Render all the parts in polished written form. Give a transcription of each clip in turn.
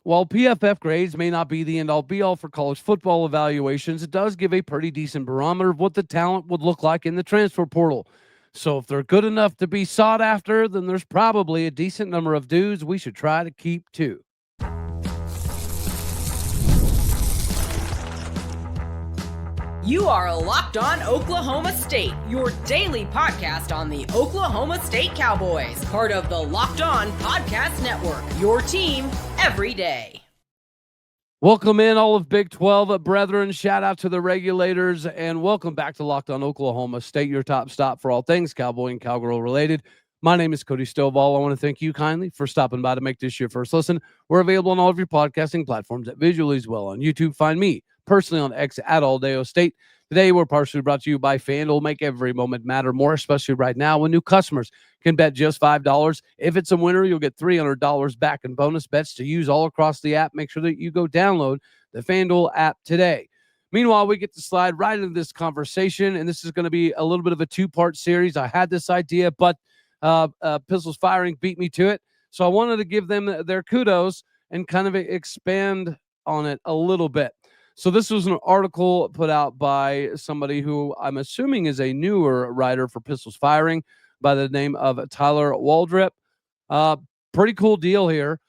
While PFF grades may not be the end all be all for college football evaluations, it does give a pretty decent barometer of what the talent would look like in the transfer portal. So if they're good enough to be sought after, then there's probably a decent number of dudes we should try to keep too. You are Locked On Oklahoma State, your daily podcast on the Oklahoma State Cowboys, part of the Locked On Podcast Network, your team every day. Welcome in all of Big 12 brethren. Shout out to the regulators and welcome back to Locked On Oklahoma State, your top stop for all things Cowboy and Cowgirl related. My name is Cody Stovall. I want to thank you kindly for stopping by to make this your first listen. We're available on all of your podcasting platforms at visually as well. On YouTube, find me personally on X at Aldeo State. Today, we're partially brought to you by FanDuel. Make every moment matter more, especially right now when new customers can bet just $5. If it's a winner, you'll get $300 back in bonus bets to use all across the app. Make sure that you go download the FanDuel app today. Meanwhile, we get to slide right into this conversation, and this is going to be a little bit of a two-part series. I had this idea, but Pistols Firing beat me to it. So I wanted to give them their kudos and kind of expand on it a little bit. So this was an article put out by somebody who I'm assuming is a newer writer for Pistols Firing by the name of Tyler Waldrep. Pretty cool deal here.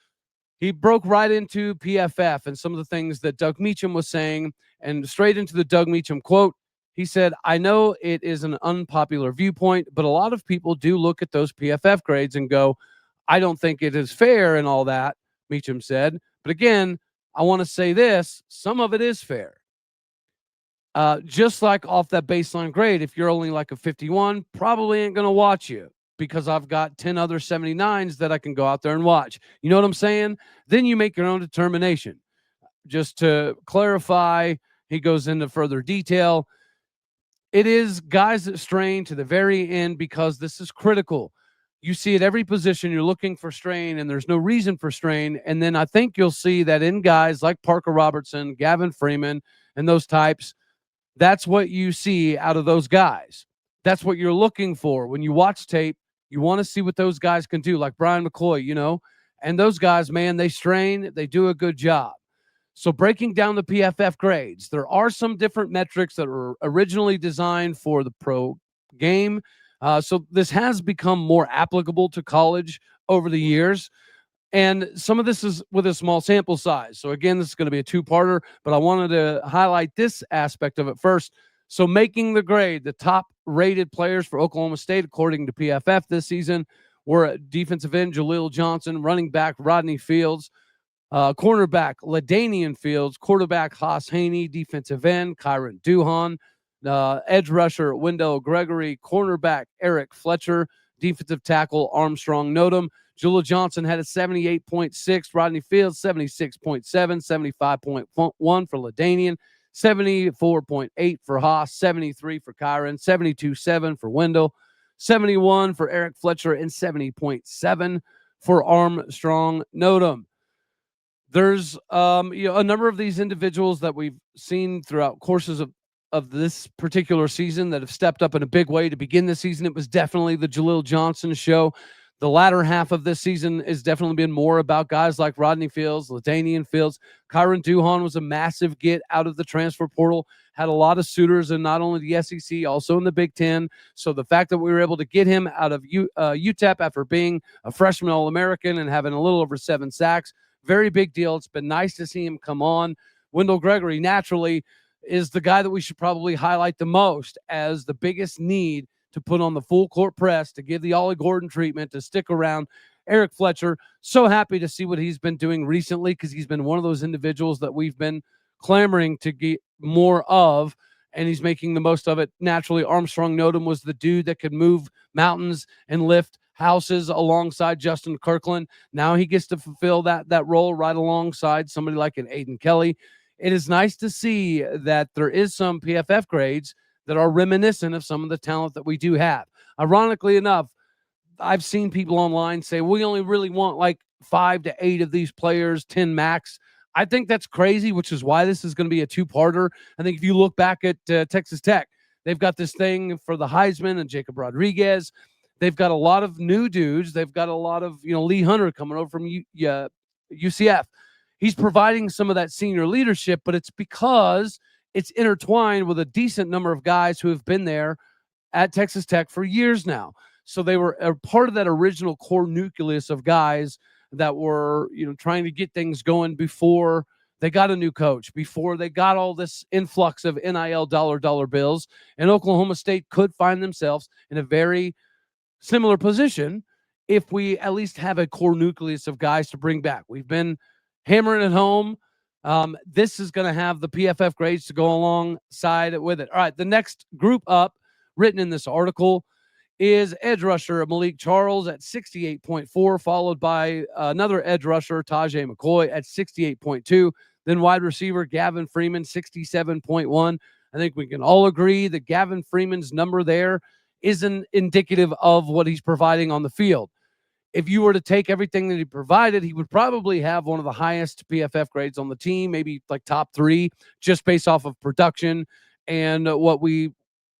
He broke right into PFF and some of the things that Doug Meacham was saying, and straight into the Doug Meacham quote. He said, I know it is an unpopular viewpoint, but a lot of people do look at those PFF grades and go, I don't think it is fair and all that, Meacham said. But again, I want to say this, some of it is fair. Just like off that baseline grade, if you're only like a 51, probably ain't going to watch you because I've got 10 other 79s that I can go out there and watch. You know what I'm saying? Then you make your own determination. Just to clarify, he goes into further detail. It is guys that strain to the very end because this is critical. You see at every position, you're looking for strain, and there's no reason for strain. And then I think you'll see that in guys like Parker Robertson, Gavin Freeman, and those types, that's what you see out of those guys. That's what you're looking for. When you watch tape, you want to see what those guys can do, like Brian McCoy, you know. And those guys, man, they strain, they do a good job. So breaking down the PFF grades, there are some different metrics that were originally designed for the pro game. So this has become more applicable to college over the years. And some of this is with a small sample size. So again, this is going to be a two-parter, but I wanted to highlight this aspect of it first. So making the grade, the top-rated players for Oklahoma State, according to PFF this season, were defensive end Jaleel Johnson, running back Rodney Fields, cornerback LaDainian Fields, quarterback Haas Haney, defensive end Kyron Duhan, edge rusher Wendell Gregory, cornerback Eric Fletcher, defensive tackle Armstrong Nodum. Jaleel Johnson had a 78.6, Rodney Fields 76.7, 75.1 for LaDainian, 74.8 for Haas, 73 for Kyron, 72.7 for Wendell, 71 for Eric Fletcher, and 70.7 for Armstrong Nodum. There's a number of these individuals that we've seen throughout courses of this particular season that have stepped up in a big way to begin the season. It was definitely the Jaleel Johnson show. The latter half of this season has definitely been more about guys like Rodney Fields, LaDainian Fields. Kyron Duhan was a massive get out of the transfer portal, had a lot of suitors in not only the SEC, also in the Big Ten. So the fact that we were able to get him out of UTEP after being a freshman All-American and having a little over 7 sacks, very big deal. It's been nice to see him come on. Wendell Gregory, naturally, is the guy that we should probably highlight the most as the biggest need to put on the full court press, to give the Ollie Gordon treatment, to stick around. Eric Fletcher, so happy to see what he's been doing recently because he's been one of those individuals that we've been clamoring to get more of, and he's making the most of it. Naturally, Armstrong Nodum was the dude that could move mountains and lift houses alongside Justin Kirkland. Now he gets to fulfill that role right alongside somebody like an Aiden Kelly. It is nice to see that there is some PFF grades that are reminiscent of some of the talent that we do have. Ironically enough, I've seen people online say, we only really want like 5 to 8 of these players, 10 max. I think that's crazy, which is why this is going to be a two-parter. I think if you look back at Texas Tech, they've got this thing for the Heisman and Jacob Rodriguez. They've got a lot of new dudes. They've got a lot of, Lee Hunter coming over from UCF. he's providing some of that senior leadership, but it's because it's intertwined with a decent number of guys who have been there at Texas Tech for years now. So they were a part of that original core nucleus of guys that were, trying to get things going before they got a new coach, before they got all this influx of NIL dollar bills. And Oklahoma State could find themselves in a very similar position if we at least have a core nucleus of guys to bring back. We've been hammering it home. This is going to have the PFF grades to go alongside with it. All right, the next group up written in this article is edge rusher Malik Charles at 68.4, followed by another edge rusher, Tajay McCoy, at 68.2. Then wide receiver Gavin Freeman, 67.1. I think we can all agree that Gavin Freeman's number there isn't indicative of what he's providing on the field. If you were to take everything that he provided, he would probably have one of the highest PFF grades on the team, maybe like top 3, just based off of production and what we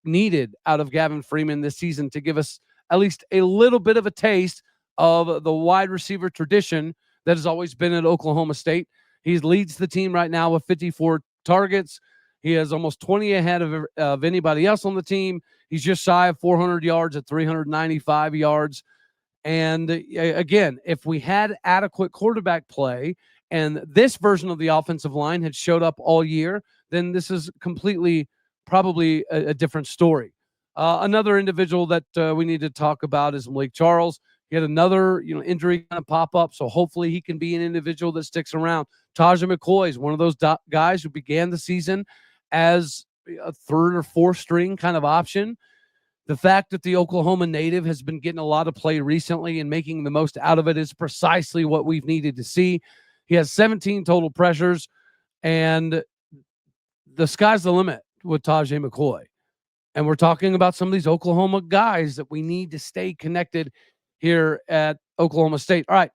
needed out of Gavin Freeman this season to give us at least a little bit of a taste of the wide receiver tradition that has always been at Oklahoma State. He leads the team right now with 54 targets. He is almost 20 ahead of anybody else on the team. He's just shy of 400 yards at 395 yards. And again, if we had adequate quarterback play and this version of the offensive line had showed up all year, then this is completely probably a different story. Another individual that we need to talk about is Malik Charles. He had another injury kind of pop up, so hopefully he can be an individual that sticks around. Tajay McCoy is one of those guys who began the season as a 3rd or 4th string kind of option. The fact that the Oklahoma native has been getting a lot of play recently and making the most out of it is precisely what we've needed to see. He has 17 total pressures, and the sky's the limit with Tajay McCoy. And we're talking about some of these Oklahoma guys that we need to stay connected here at Oklahoma State. All right.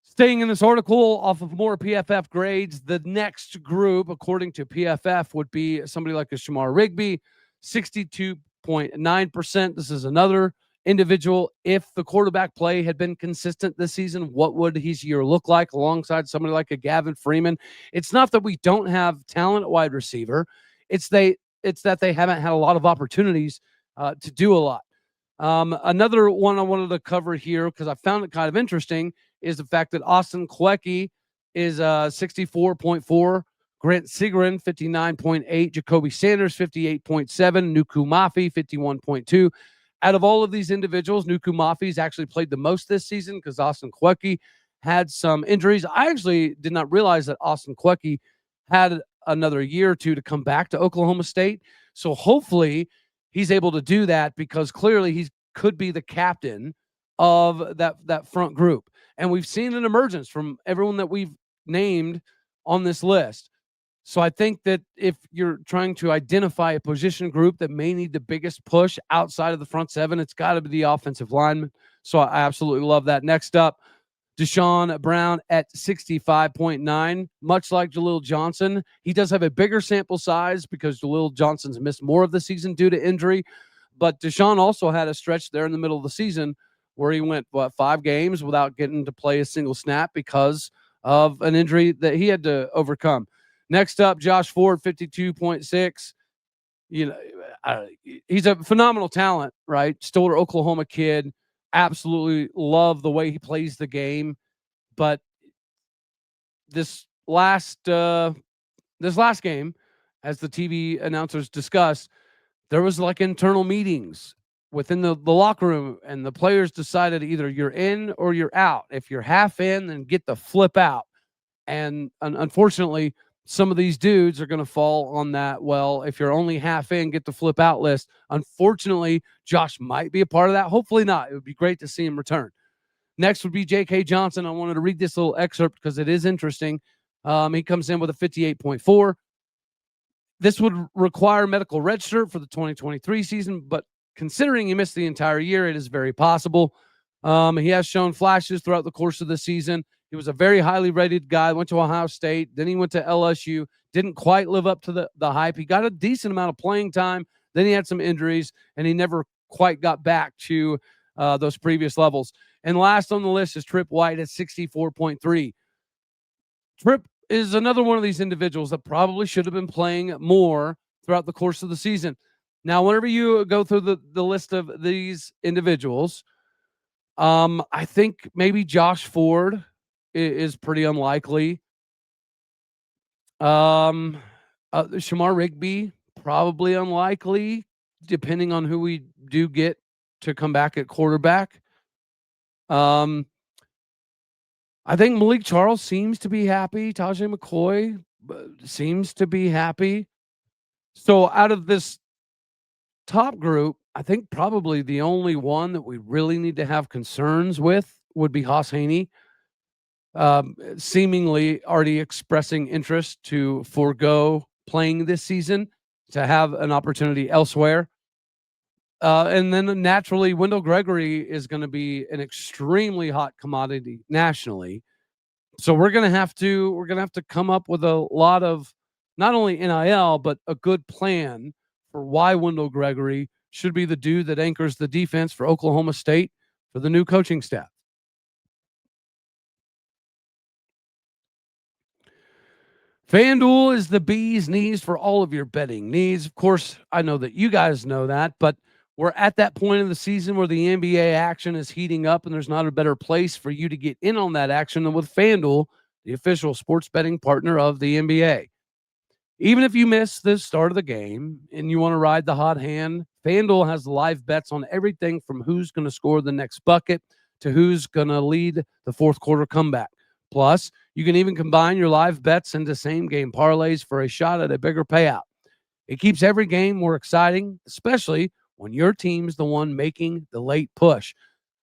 Staying in this article off of more PFF grades, the next group, according to PFF, would be somebody like a Shamar Rigby, 62.9%. This is another individual. If the quarterback play had been consistent this season, what would his year look like alongside somebody like a Gavin Freeman? It's not that we don't have talent at wide receiver. It's that they haven't had a lot of opportunities to do a lot. Another one I wanted to cover here because I found it kind of interesting is the fact that Austin Kwecky is 64.4, Grant Sigrin 59.8, Jacoby Sanders 58.7, Nuku Mafi 51.2. Out of all of these individuals, Nuku Mafi's actually played the most this season because Austin Kwecky had some injuries. I actually did not realize that Austin Kwecky had another year or two to come back to Oklahoma State. So hopefully he's able to do that because clearly he could be the captain of that front group. And we've seen an emergence from everyone that we've named on this list. So I think that if you're trying to identify a position group that may need the biggest push outside of the front 7, it's got to be the offensive lineman. So I absolutely love that. Next up, Deshaun Brown at 65.9, much like Jaleel Johnson. He does have a bigger sample size because Jaleel Johnson's missed more of the season due to injury. But Deshaun also had a stretch there in the middle of the season where he went, 5 games without getting to play a single snap because of an injury that he had to overcome. Next up, Josh Ford, 52.6. He's a phenomenal talent, right? Stolder, Oklahoma kid. Absolutely love the way he plays the game. But this last game, as the TV announcers discussed, there was like internal meetings within the locker room, and the players decided either you're in or you're out. If you're half in, then get the flip out. And unfortunately, some of these dudes are going to fall on that. Well, if you're only half in, get the flip out list. Unfortunately, Josh might be a part of that. Hopefully not. It would be great to see him return. Next would be J.K. Johnson. I wanted to read this little excerpt because it is interesting. He comes in with a 58.4. This would require medical redshirt for the 2023 season, but considering he missed the entire year, it is very possible. He has shown flashes throughout the course of the season. He was a very highly rated guy, went to Ohio State, then he went to LSU, didn't quite live up to the hype. He got a decent amount of playing time, then he had some injuries, and he never quite got back to those previous levels. And last on the list is Trip White at 64.3. Tripp is another one of these individuals that probably should have been playing more throughout the course of the season. Now, whenever you go through the list of these individuals, I think maybe Josh Ford is pretty unlikely. Shamar Rigby, probably unlikely, depending on who we do get to come back at quarterback. I think Malik Charles seems to be happy. Tajay McCoy seems to be happy. So out of this top group, I think probably the only one that we really need to have concerns with would be Haas Haney. Seemingly already expressing interest to forego playing this season to have an opportunity elsewhere. And then naturally, Wendell Gregory is going to be an extremely hot commodity nationally. So we're going to have to come up with a lot of not only NIL, but a good plan for why Wendell Gregory should be the dude that anchors the defense for Oklahoma State for the new coaching staff. FanDuel is the bee's knees for all of your betting needs. Of course, I know that you guys know that, but we're at that point of the season where the NBA action is heating up, and there's not a better place for you to get in on that action than with FanDuel, the official sports betting partner of the NBA. Even if you miss the start of the game and you want to ride the hot hand, FanDuel has live bets on everything from who's going to score the next bucket to who's going to lead the fourth quarter comeback. Plus, you can even combine your live bets into same-game parlays for a shot at a bigger payout. It keeps every game more exciting, especially when your team's the one making the late push.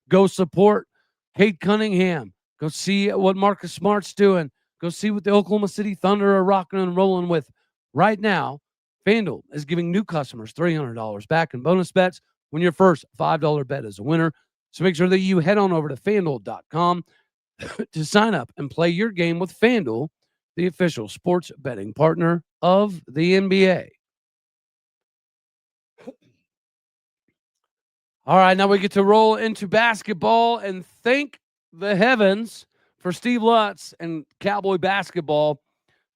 Go support Cade Cunningham. Go see what Marcus Smart's doing. Go see what the Oklahoma City Thunder are rocking and rolling with. Right now, FanDuel is giving new customers $300 back in bonus bets when your first $5 bet is a winner. So make sure that you head on over to FanDuel.com to sign up and play your game with FanDuel, the official sports betting partner of the NBA. All right, now we get to roll into basketball, and thank the heavens for Steve Lutz and Cowboy basketball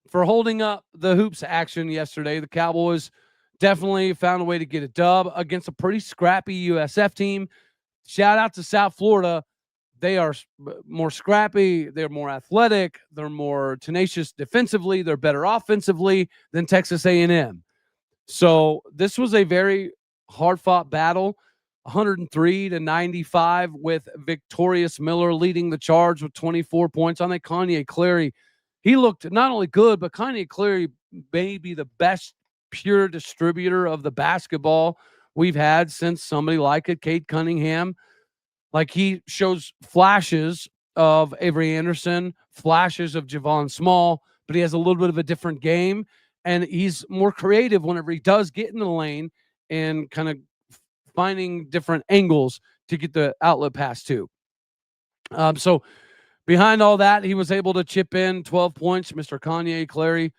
for holding up the hoops action yesterday. The Cowboys definitely found a way to get a dub against a pretty scrappy USF team. Shout out to South Florida. They are more scrappy. They're more athletic. They're more tenacious defensively. They're better offensively than Texas A&M. So this was a very hard-fought battle, 103-95, with Victorious Miller leading the charge with 24 points. I think Kanye Clary, he looked not only good, but Kanye Clary may be the best pure distributor of the basketball we've had since somebody like it, Cade Cunningham. Like, he shows flashes of Avery Anderson, flashes of Javon Small, but he has a little bit of a different game, and he's more creative whenever he does get in the lane and kind of finding different angles to get the outlet pass to. So behind all that, he was able to chip in 12 points, Mr. Kanye Clary.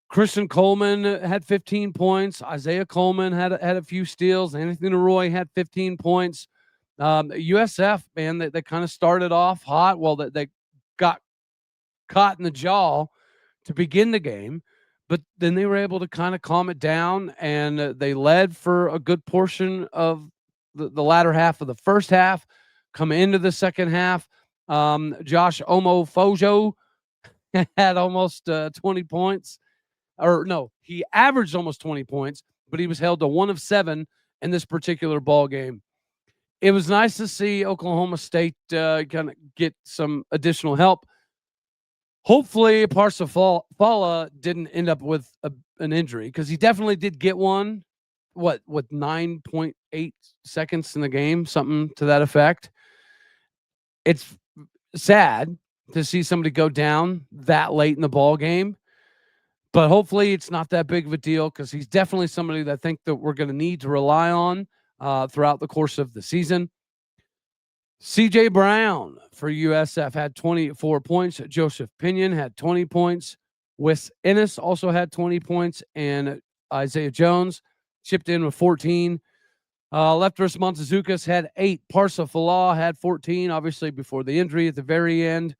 Christian Coleman had 15 points. Isaiah Coleman had a few steals. Anthony Roy had 15 points. USF, man, they kind of started off hot. Well, they got caught in the jaw to begin the game, but then they were able to kind of calm it down, and they led for a good portion of the latter half of the first half. Come into the second half, Josh Omofojo had almost 20 points. Or no, he averaged almost 20 points, but he was held to 1 of 7 in this particular ball game. It was nice to see Oklahoma State kind of get some additional help. Hopefully, Parsifala didn't end up with an injury, because he definitely did get one. With 9.8 seconds in the game, something to that effect. It's sad to see somebody go down that late in the ball game, but hopefully it's not that big of a deal, because he's definitely somebody that I think that we're going to need to rely on throughout the course of the season. CJ Brown for USF had 24 points. Joseph Pinion had 20 points. Wes Ennis also had 20 points. And Isaiah Jones chipped in with 14. Lefteris Montezukas had 8. Parsa Falah had 14, obviously before the injury at the very end.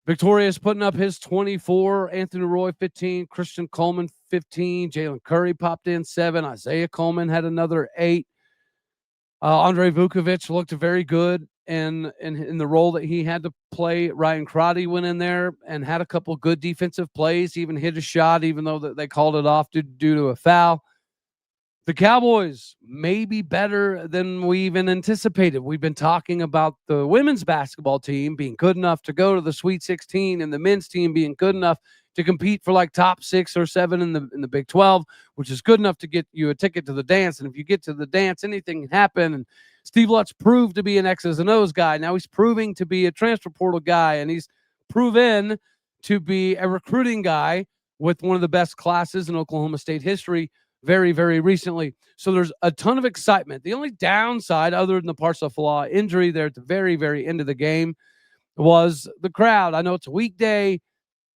Victoria's putting up his 24, Anthony Roy 15, Christian Coleman 15, Jalen Curry popped in 7, Isaiah Coleman had another 8. Andre Vukovic looked very good in the role that he had to play. Ryan Crotty went in there and had a couple good defensive plays. He even hit a shot, even though they called it off due to a foul. The Cowboys may be better than we even anticipated. We've been talking about the women's basketball team being good enough to go to the Sweet 16 and the men's team being good enough to compete for like top 6 or 7 in the Big 12, which is good enough to get you a ticket to the dance. And if you get to the dance, anything can happen. And Steve Lutz proved to be an X's and O's guy. Now he's proving to be a transfer portal guy, and he's proven to be a recruiting guy with one of the best classes in Oklahoma State history very, very recently. So there's a ton of excitement. The only downside, other than the Parsafala injury there at the very, very end of the game, was the crowd. I know it's a weekday,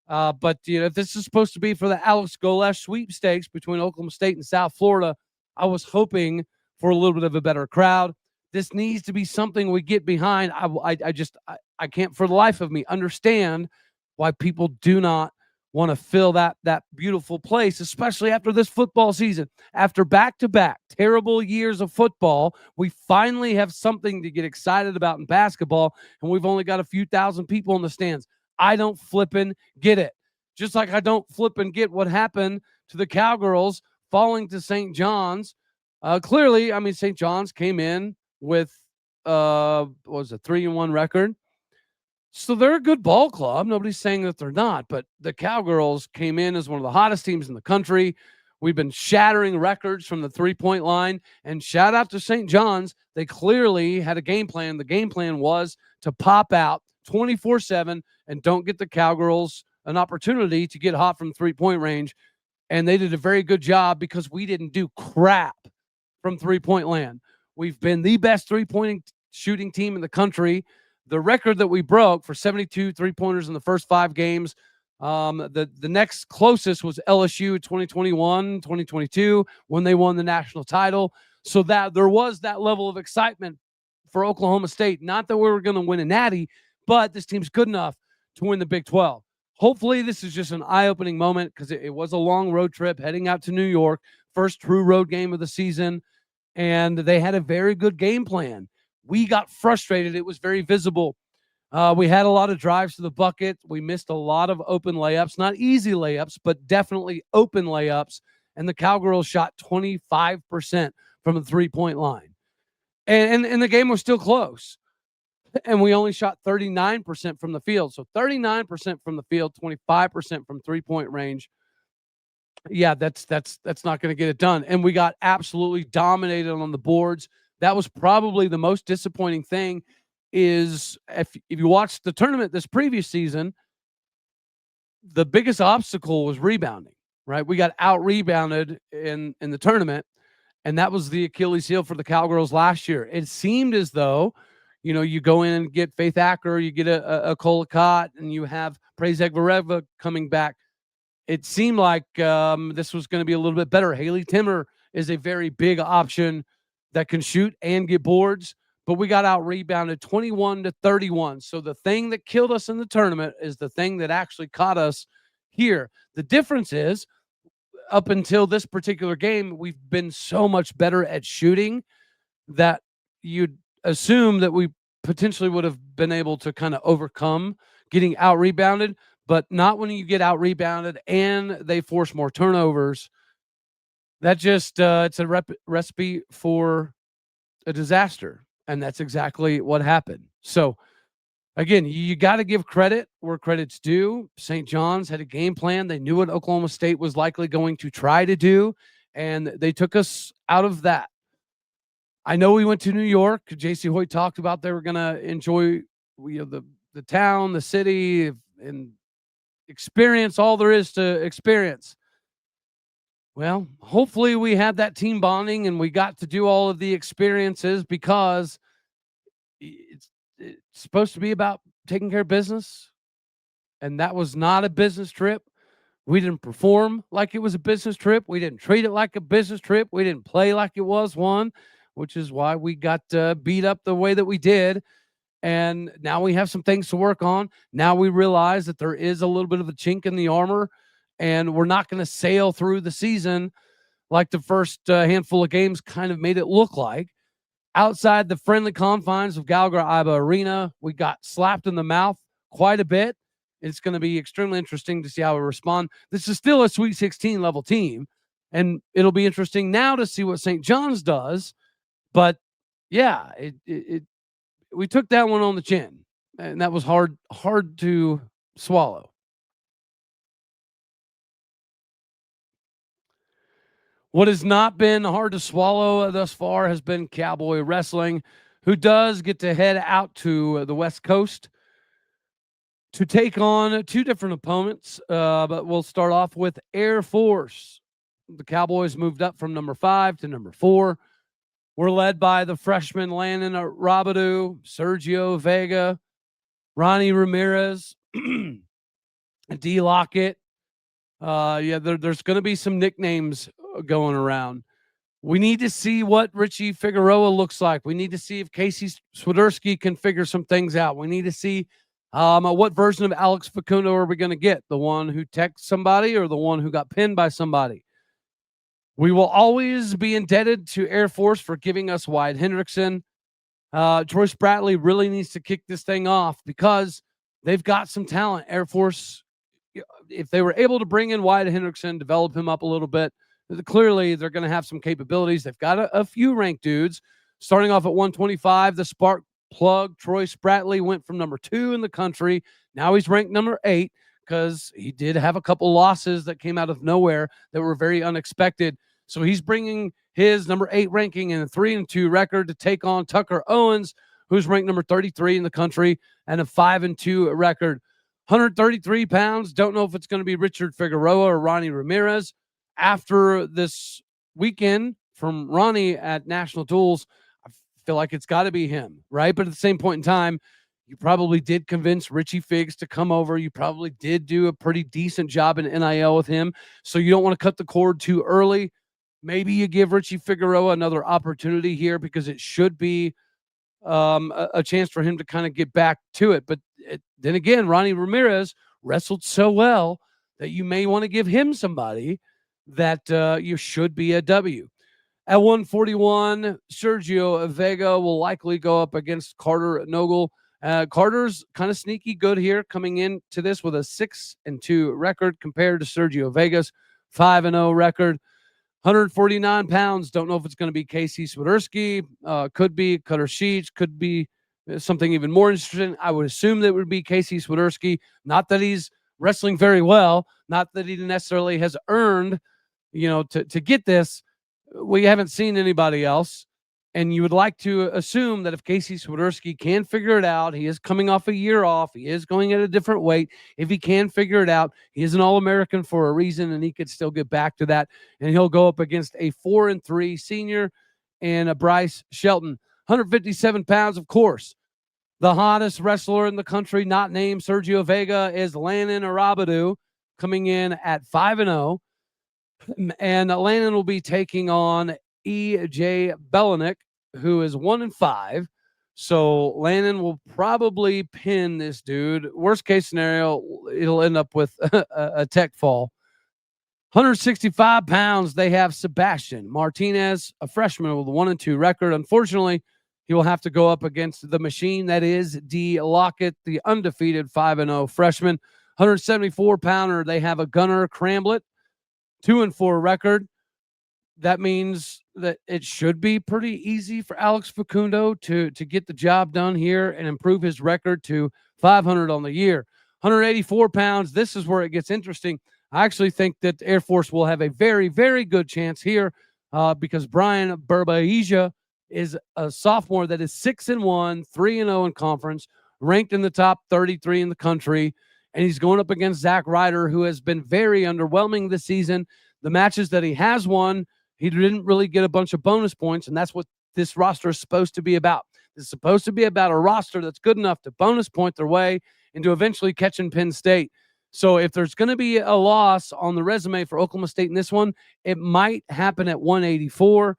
but if this is supposed to be for the Alex Golesh sweepstakes between Oklahoma State and South Florida, I was hoping for a little bit of a better crowd. This needs to be something we get behind. I can't for the life of me understand why people do not want to fill that beautiful place, especially after this football season. After back-to-back terrible years of football, we finally have something to get excited about in basketball, and we've only got a few thousand people in the stands. I don't flippin' get it. Just like I don't flippin' get what happened to the Cowgirls falling to St. John's. Clearly, I mean, St. John's came in with what was a 3-1 record. So they're a good ball club. Nobody's saying that they're not, but the Cowgirls came in as one of the hottest teams in the country. We've been shattering records from the three-point line, and shout out to St. John's. They clearly had a game plan. The game plan was to pop out 24/7 and don't get the Cowgirls an opportunity to get hot from three-point range. And they did a very good job because we didn't do crap from three-point land. We've been the best three-point shooting team in the country. The record that we broke for 72 three-pointers in the first 5 games, the next closest was LSU 2021, 2022, when they won the national title. So that there was that level of excitement for Oklahoma State. Not that we were going to win a natty, but this team's good enough to win the Big 12. Hopefully this is just an eye-opening moment because it was a long road trip heading out to New York, first true road game of the season, and they had a very good game plan. We got frustrated. It was very visible. We had a lot of drives to the bucket. We missed a lot of open layups, not easy layups, but definitely open layups. And the Cowgirls shot 25% from the three-point line. And the game was still close. And we only shot 39% from the field. So 39% from the field, 25% from three-point range. Yeah, that's not going to get it done. And we got absolutely dominated on the boards. That was probably the most disappointing thing is if you watched the tournament this previous season, the biggest obstacle was rebounding, right? We got out-rebounded in the tournament, and that was the Achilles heel for the Cowgirls last year. It seemed as though, you go in and get Faith Acker, you get a Colacott, and you have Praise Egvareva coming back. It seemed like this was going to be a little bit better. Haley Timmer is a very big option that can shoot and get boards, but we got out rebounded 21-31. So the thing that killed us in the tournament is the thing that actually caught us here. The difference is up until this particular game, we've been so much better at shooting that you'd assume that we potentially would have been able to kind of overcome getting out rebounded, but not when you get out rebounded and they force more turnovers. That just it's a recipe for a disaster, and that's exactly what happened. So again, you got to give credit where credit's due. St. John's had a game plan. They knew what Oklahoma State was likely going to try to do, and they took us out of that. I know we went to New York. J.C. Hoyt talked about they were going to enjoy the town, the city, and experience all there is to experience. Well, hopefully we had that team bonding and we got to do all of the experiences because it's supposed to be about taking care of business. And that was not a business trip. We didn't perform like it was a business trip. We didn't treat it like a business trip. We didn't play like it was one, which is why we got beat up the way that we did. And now we have some things to work on. Now we realize that there is a little bit of a chink in the armor, and we're not going to sail through the season like the first handful of games kind of made it look like. Outside the friendly confines of Gallagher Iba Arena, we got slapped in the mouth quite a bit. It's going to be extremely interesting to see how we respond. This is still a Sweet 16 level team, and it'll be interesting now to see what St. John's does. But yeah, we took that one on the chin, and that was hard to swallow. What has not been hard to swallow thus far has been Cowboy Wrestling, who does get to head out to the West Coast to take on two different opponents. But we'll start off with Air Force. The Cowboys moved up from number 5 to number 4. We're led by the freshman Landon Rabadou, Sergio Vega, Ronnie Ramirez, D. Lockett. There's going to be some nicknames going around. We need to see what Richie Figueroa looks like. We need to see if Casey Swiderski can figure some things out. We need to see what version of Alex Facundo are we going to get? The one who texted somebody or the one who got pinned by somebody? We will always be indebted to Air Force for giving us Wyatt Hendrickson. Troy Spratley really needs to kick this thing off because they've got some talent. Air Force, if they were able to bring in Wyatt Hendrickson, develop him up a little bit, clearly they're going to have some capabilities. They've got a few ranked dudes. Starting off at 125, the spark plug, Troy Spratley, went from number 2 in the country. Now he's ranked number 8 because he did have a couple losses that came out of nowhere that were very unexpected. So he's bringing his number 8 ranking and a 3-2 record to take on Tucker Owens, who's ranked number 33 in the country and a 5-2 record. 133 pounds. Don't know if it's going to be Richard Figueroa or Ronnie Ramirez. After this weekend from Ronnie at National Tools, I feel like it's got to be him, right? But at the same point in time, you probably did convince Richie Figs to come over. You probably did do a pretty decent job in NIL with him. So you don't want to cut the cord too early. Maybe you give Richie Figueroa another opportunity here because it should be a chance for him to kind of get back to it. But then again, Ronnie Ramirez wrestled so well that you may want to give him somebody that you should be a W. At 141, Sergio Vega will likely go up against Carter Nogel. Carter's kind of sneaky good here, coming into this with a 6-2 record compared to Sergio Vega's 5-0 record. 149 pounds. Don't know if it's going to be Casey Swiderski. Could be Cutter Sheets. Could be something even more interesting. I would assume that it would be Casey Swiderski. Not that he's wrestling very well. Not that he necessarily has earned, to get this. We haven't seen anybody else. And you would like to assume that if Casey Swiderski can figure it out, he is coming off a year off. He is going at a different weight. If he can figure it out, he is an All-American for a reason, and he could still get back to that. And he'll go up against a 4-3 senior and a Bryce Shelton. 157 pounds, of course. The hottest wrestler in the country, not named Sergio Vega, is Landon Rabadou, coming in at 5-0. And Landon will be taking on E.J. Belichick, who is 1-5. So Landon will probably pin this dude. Worst case scenario, it'll end up with a tech fall. 165 pounds, they have Sebastian Martinez, a freshman with a 1-2 record. Unfortunately, he will have to go up against the machine that is D. Lockett, the undefeated 5-0 freshman. 174-pounder, they have a Gunnar Cramblett, 2-4 record. That means that it should be pretty easy for Alex Facundo to get the job done here and improve his record to 500 on the year. 184 pounds. This is where it gets interesting. I actually think that Air Force will have a very, very good chance here because Brian Burbaija is a sophomore that is 6-1, 3-0 in conference, ranked in the top 33 in the country. And he's going up against Zach Ryder, who has been very underwhelming this season. The matches that he has won, he didn't really get a bunch of bonus points, and that's what this roster is supposed to be about. It's supposed to be about a roster that's good enough to bonus point their way into eventually catching Penn State. So if there's going to be a loss on the resume for Oklahoma State in this one, it might happen at 184,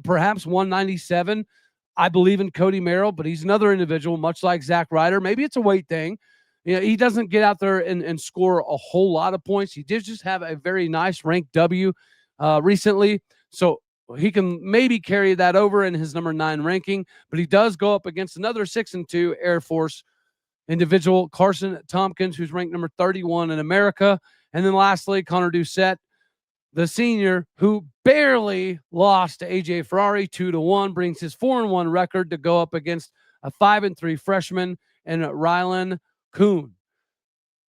perhaps 197. I believe in Cody Merrill, but he's another individual, much like Zach Ryder. Maybe it's a weight thing. He doesn't get out there and score a whole lot of points. He did just have a very nice ranked W recently. So he can maybe carry that over in his number 9 ranking, but he does go up against another 6-2 Air Force individual, Carson Tompkins, who's ranked number 31 in America. And then lastly, Connor Doucette, the senior, who barely lost to AJ Ferrari 2-1, brings his 4-1 record to go up against a 5-3 freshman and Rylan Kuhn.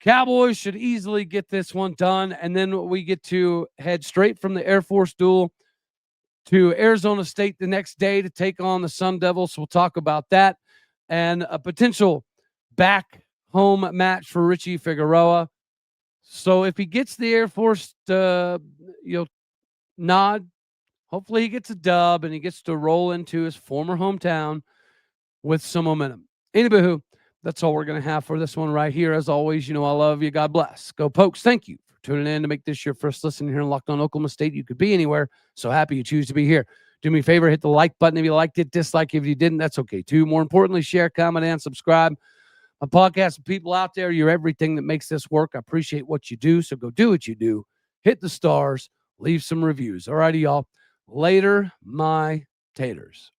Cowboys should easily get this one done, and then we get to head straight from the Air Force duel to Arizona State the next day to take on the Sun Devils. We'll talk about that and a potential back home match for Richie Figueroa. So if he gets the Air Force nod, hopefully he gets a dub and he gets to roll into his former hometown with some momentum. Anywho, that's all we're going to have for this one right here. As always, I love you. God bless. Go Pokes. Thank you for tuning in to make this your first listen here in Locked On Oklahoma State. You could be anywhere. So happy you choose to be here. Do me a favor, hit the like button if you liked it, dislike if you didn't. That's okay too. More importantly, share, comment, and subscribe. My podcast, people out there, you're everything that makes this work. I appreciate what you do. So go do what you do. Hit the stars. Leave some reviews. All righty, y'all. Later, my taters.